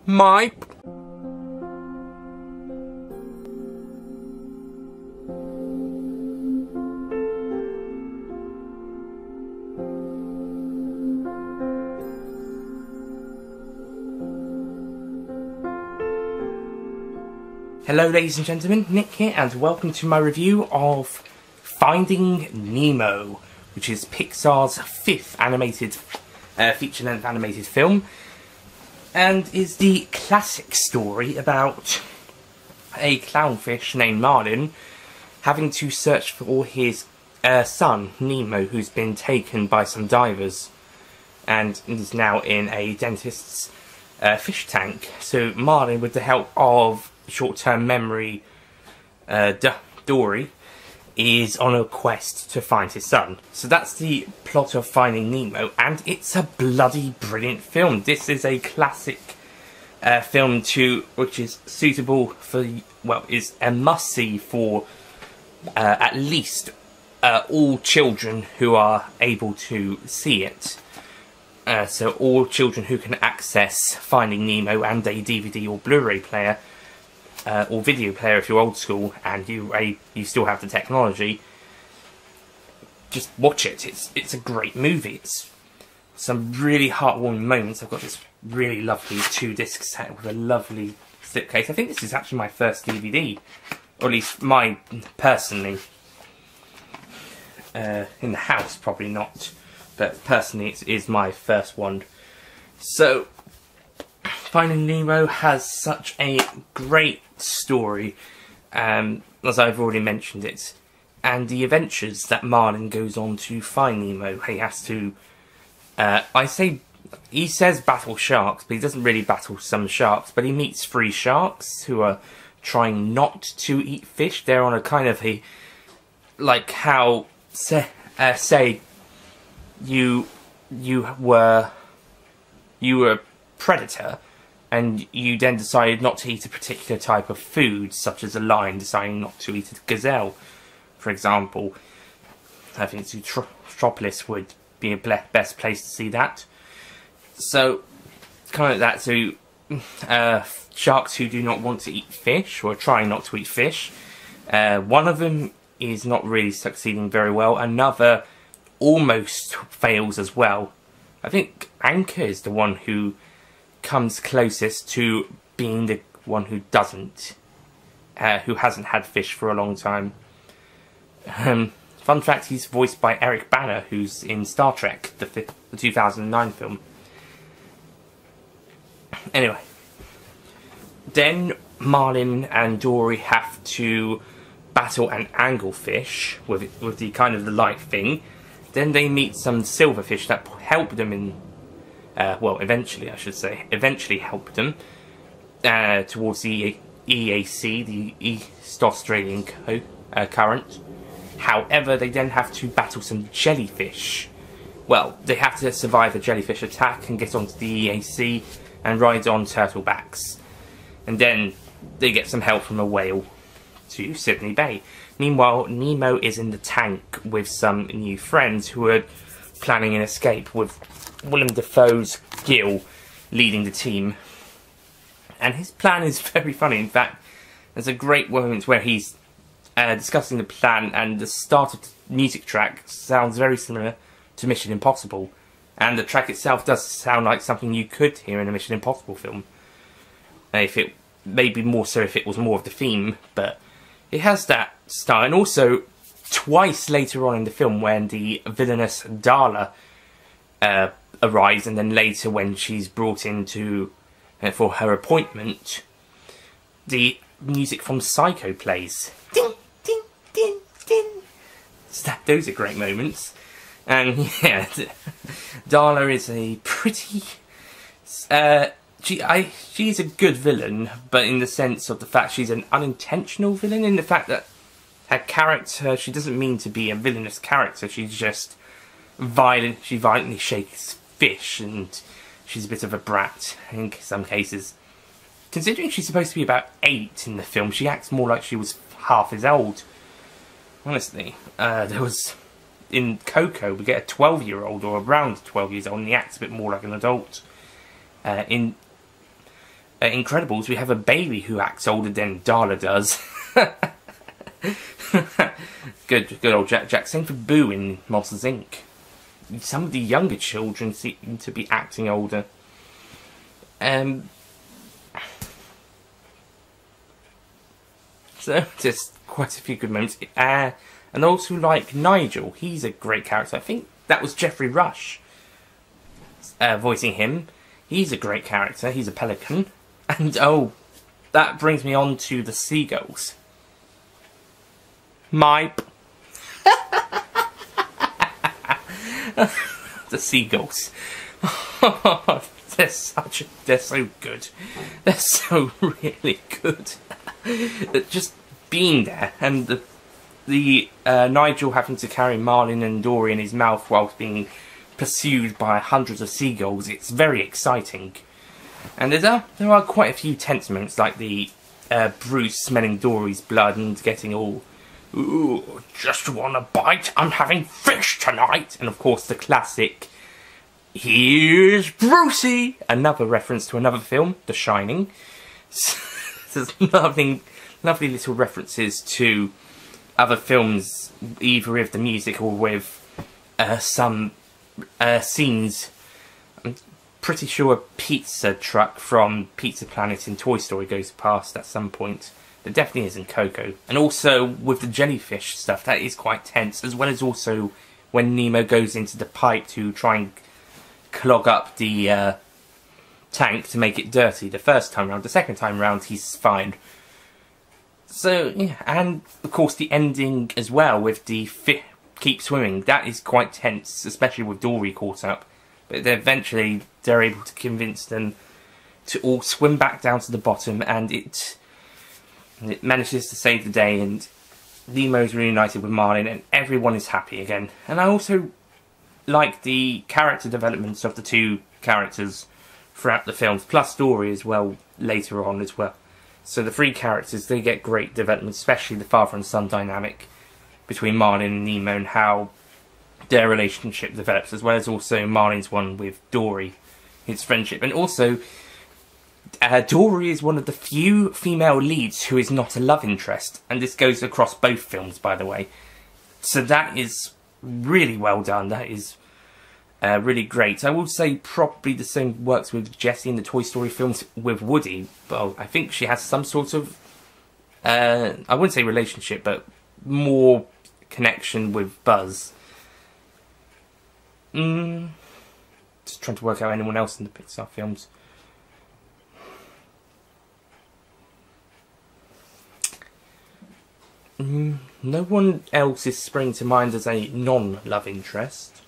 my... Hello ladies and gentlemen, Nick here, and welcome to my review of Finding Nemo, which is Pixar's 5th animated, feature-length animated film, and is the classic story about a clownfish named Marlin having to search for his son, Nemo, who's been taken by some divers and is now in a dentist's fish tank. So Marlin, with the help of short-term memory Dory, is on a quest to find his son. So that's the plot of Finding Nemo, and it's a bloody brilliant film. This is a classic film which is suitable for, well, is a must-see for at least all children who are able to see it. So all children who can access Finding Nemo and a DVD or Blu-ray player, or video player if you're old school and you still have the technology, just watch it. It's a great movie. It's some really heartwarming moments. I've got this really lovely 2-disc set with a lovely slipcase. I think this is actually my first DVD, or at least mine personally. In the house, probably not, but personally it is my first one. So Finding Nemo has such a great story, as I've already mentioned it, and the adventures that Marlin goes on to find Nemo. He has to, he says battle sharks, but he doesn't really battle some sharks, but he meets 3 sharks who are trying not to eat fish. They're on a kind of a, like how, say you were a predator, and you then decided not to eat a particular type of food, such as a lion deciding not to eat a gazelle, for example. I think Zootropolis would be a best place to see that. So, kind of like that. So, sharks who do not want to eat fish, or are trying not to eat fish. One of them is not really succeeding very well. Another almost fails as well. I think Anchor is the one who comes closest to being the one who doesn't, who hasn't had fish for a long time. Fun fact, he's voiced by Eric Bana, who's in Star Trek, the 2009 film. Anyway, then Marlin and Dory have to battle an anglefish with the kind of the light thing. Then they meet some silverfish that help them in, well, eventually help them towards the EAC, the East Australian current. However, they then have to battle some jellyfish. Well, they have to survive a jellyfish attack and get onto the EAC and ride on turtlebacks. And then they get some help from a whale to Sydney Bay. Meanwhile, Nemo is in the tank with some new friends who are planning an escape, with Willem Dafoe's Gil leading the team. And his plan is very funny. In fact, there's a great moment where he's discussing the plan, and the start of the music track sounds very similar to Mission Impossible. And the track itself does sound like something you could hear in a Mission Impossible film. Maybe more so if it was more of the theme, but it has that style. And also, twice later on in the film, when the villainous Darla arrives, and then later when she's brought in for her appointment, the music from Psycho plays. Ding, ding, ding, ding. Those are great moments. And yeah, Darla is a pretty... she's a good villain, but in the sense of the fact she's an unintentional villain, in the fact that her character, she doesn't mean to be a villainous character, she's just violent. She violently shakes fish, and she's a bit of a brat in some cases. Considering she's supposed to be about 8 in the film, she acts more like she was half as old. Honestly, there was... in Coco, we get a 12-year-old, or around 12 years old, and he acts a bit more like an adult. In Incredibles, we have a baby who acts older than Darla does. Good old Jack. Same for Boo in Monsters Inc. Some of the younger children seem to be acting older. So, just quite a few good moments. And also, like, Nigel, he's a great character. I think that was Jeffrey Rush voicing him. He's a great character. He's a pelican. And, oh, that brings me on to the seagulls. Mipe. The seagulls. They're so good. They're so really good. Just being there, and the Nigel having to carry Marlin and Dory in his mouth whilst being pursued by hundreds of seagulls, it's very exciting. And there are quite a few tense moments, like the Bruce smelling Dory's blood and getting all, "Ooh, just want a bite? I'm having fish tonight!" And of course the classic, "Here's Brucey!" Another reference to another film, The Shining. There's lovely little references to other films, either with the music or with some scenes. I'm pretty sure a pizza truck from Pizza Planet in Toy Story goes past at some point. There definitely is in Coco. And also with the jellyfish stuff, that is quite tense, as well as also when Nemo goes into the pipe to try and clog up the tank to make it dirty the first time round. The second time round he's fine. So yeah, and of course the ending as well with the keep swimming, that is quite tense, especially with Dory caught up. But eventually they're able to convince them to all swim back down to the bottom, and it manages to save the day, and Nemo's reunited with Marlin and everyone is happy again. And I also like the character developments of the two characters throughout the films, plus Dory as well later on as well. So the three characters, they get great development, especially the father and son dynamic between Marlin and Nemo, and how their relationship develops, as well as also Marlin's one with Dory, his friendship. And also, Dory is one of the few female leads who is not a love interest, and this goes across both films, by the way. So that is really well done. That is really great. I will say probably the same works with Jessie in the Toy Story films with Woody. Well, I think she has some sort of, I wouldn't say relationship, but more connection with Buzz. Just trying to work out anyone else in the Pixar films. No one else is springing to mind as a non-love interest.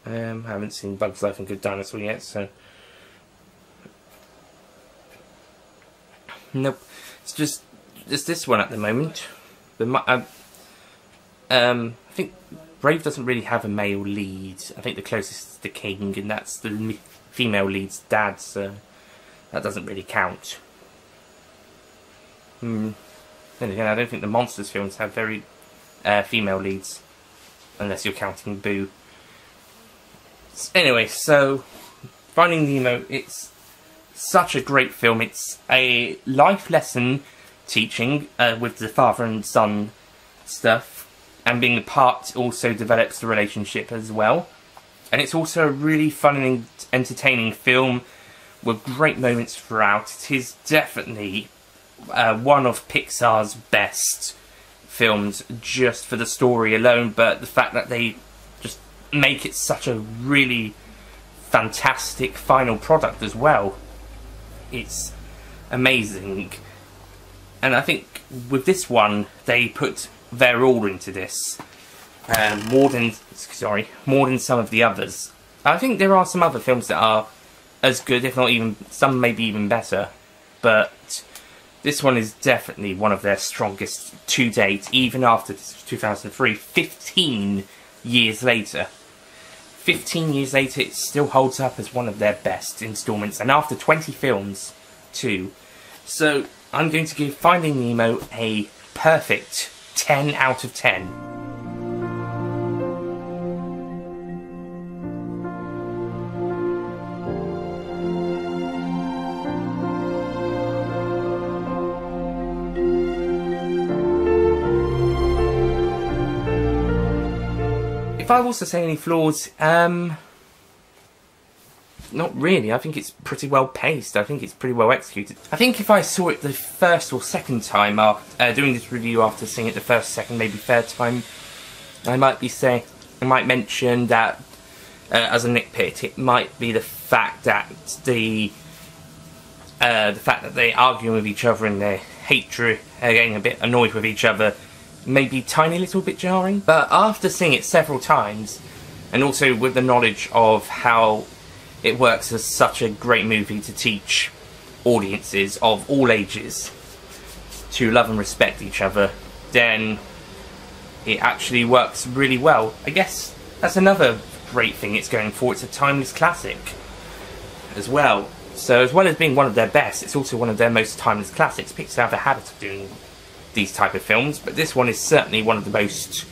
I haven't seen Bug's Life and Good Dinosaur yet, so nope. It's just this one at the moment. I think Brave doesn't really have a male lead. I think the closest is the King, and that's the female lead's dad, so that doesn't really count. Then again, I don't think the Monsters films have very female leads, unless you're counting Boo. Anyway, so Finding Nemo, it's such a great film. It's a life lesson teaching with the father and son stuff, and being a part also develops the relationship as well. And it's also a really fun and entertaining film with great moments throughout. It is definitely one of Pixar's best films just for the story alone, but the fact that they just make it such a really fantastic final product as well, it's amazing. And I think with this one they put their all into this, more than some of the others. I think there are some other films that are as good, if not even some maybe even better, but this one is definitely one of their strongest to date, even after 2003, 15 years later. 15 years later, it still holds up as one of their best installments, and after 20 films, too. So, I'm going to give Finding Nemo a perfect 10 out of 10. If I was to say any flaws, not really. I think it's pretty well paced. I think it's pretty well executed. I think if I saw it the first or second time, doing this review after seeing it the first, second, maybe third time, I might mention that as a nitpick, it might be the fact that they argue with each other and their hatred, getting a bit annoyed with each other, maybe a tiny little bit jarring. But after seeing it several times, and also with the knowledge of how it works as such a great movie to teach audiences of all ages to love and respect each other, then it actually works really well. I guess that's another great thing it's going for. It's a timeless classic as well. So as well as being one of their best, it's also one of their most timeless classics. PIXAR have a habit of doing these type of films, but this one is certainly one of the most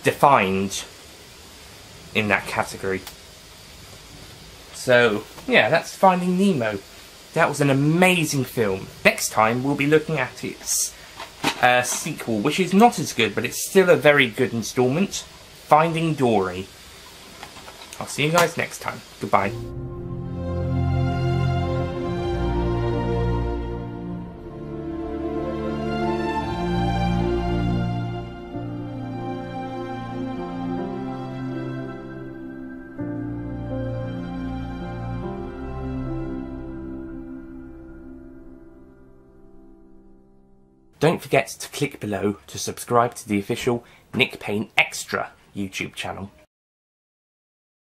defined in that category. So, yeah, that's Finding Nemo. That was an amazing film. Next time, we'll be looking at its sequel, which is not as good, but it's still a very good installment. Finding Dory. I'll see you guys next time. Goodbye. Don't forget to click below to subscribe to the official Nick Payne Extra YouTube channel.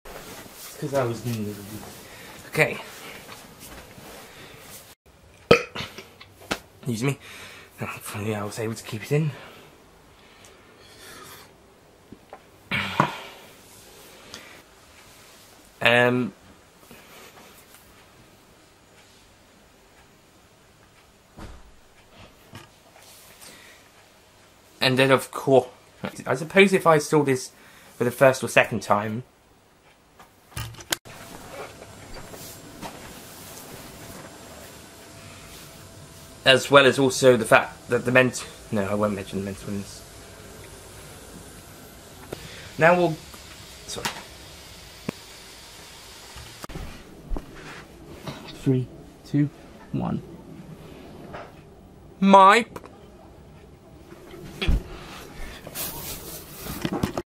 Because I was doing okay. Excuse me. Hopefully I was able to keep it in. And then, of course, I suppose if I saw this for the first or second time, as well as also the fact that no, I won't mention the mental illness. Now we'll... Sorry. 3, 2, 1. My